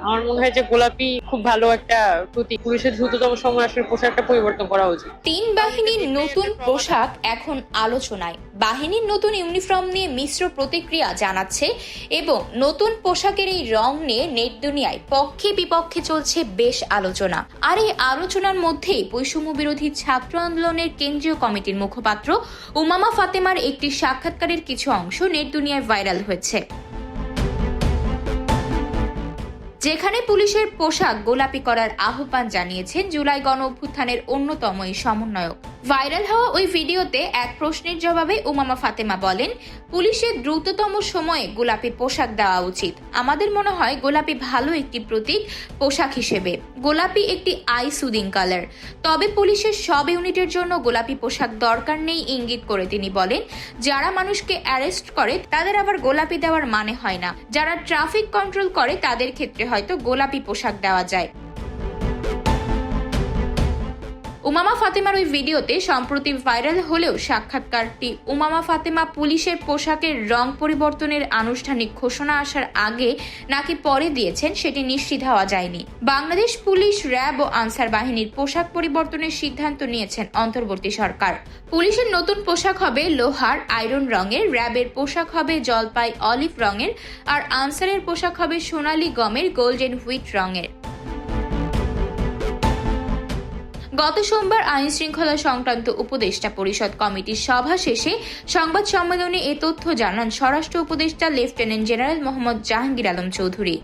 আমার মনে হয় যে গোলাপি খুব ভালো একটা প্রতীক। পুলিশের দ্রুততম সময় আসলে পোশাকটা পরিবর্তন করা উচিত। তিন বাহিনীর নতুন পোশাক এখন আলোচনায়। বাহিনীর নতুন ইউনিফর্ম নিয়ে মিশ্র প্রতিক্রিয়া জানাচ্ছে এবং নতুন পোশাকের এই রং নিয়ে নেট দুনিয়ায় পক্ষে বিপক্ষে চলছে বেশ আলোচনা। আর এই আলোচনার মধ্যেই বৈষম্য বিরোধী ছাত্র আন্দোলনের কেন্দ্রীয় কমিটির মুখপাত্র উমামা ফাতেমার একটি সাক্ষাৎকারের কিছু অংশ নেট দুনিয়ায় ভাইরাল হয়েছে, যেখানে পুলিশের পোশাক গোলাপি করার আহ্বান জানিয়েছেন জুলাই গণ অভ্যুত্থানের অন্যতম এই সমন্বয়ক। ভাইরাল হওয়া ওই ভিডিওতে এক প্রশ্নের জবাবে উমামা ফাতেমা বলেন, পুলিশের দ্রুততম সময়ে গোলাপি পোশাক দেওয়া উচিত। আমাদের মনে হয় গোলাপি ভালো একটি প্রতীক পোশাক হিসেবে। গোলাপি একটি আই সুদিং কালার, তবে পুলিশের সব ইউনিটের জন্য গোলাপি পোশাক দরকার নেই ইঙ্গিত করে তিনি বলেন, যারা মানুষকে অ্যারেস্ট করে তাদের আবার গোলাপি দেওয়ার মানে হয় না, যারা ট্রাফিক কন্ট্রোল করে তাদের ক্ষেত্রে হয়তো গোলাপি পোশাক দেওয়া যায়। উমামা ফাতেমার ওই ভিডিওতে সম্প্রতি ভাইরাল হলেও সাক্ষাৎকারটি উমামা ফাতেমা পুলিশের পোশাকের রং পরিবর্তনের আনুষ্ঠানিক ঘোষণা আসার আগে নাকি পরে দিয়েছেন সেটি নিশ্চিত হওয়া যায়নি। বাংলাদেশ পুলিশ, র্যাব ও আনসার বাহিনীর পোশাক পরিবর্তনের সিদ্ধান্ত নিয়েছেন অন্তর্বর্তী সরকার। পুলিশের নতুন পোশাক হবে লোহার আয়রন রঙের, র্যাবের পোশাক হবে জলপাই অলিভ রঙের, আর আনসারের পোশাক হবে সোনালী গমের গোল্ডেন হুইট রঙের। গত সোমবার আইন শৃঙ্খলা সংক্রান্ত উপদেষ্টা পরিষদ কমিটির সভা শেষে সংবাদ সম্মেলনে এ তথ্য জানান স্বরাষ্ট্র উপদেষ্টা লেফটেন্যান্ট জেনারেল মোহাম্মদ জাহাঙ্গীর আলম চৌধুরী।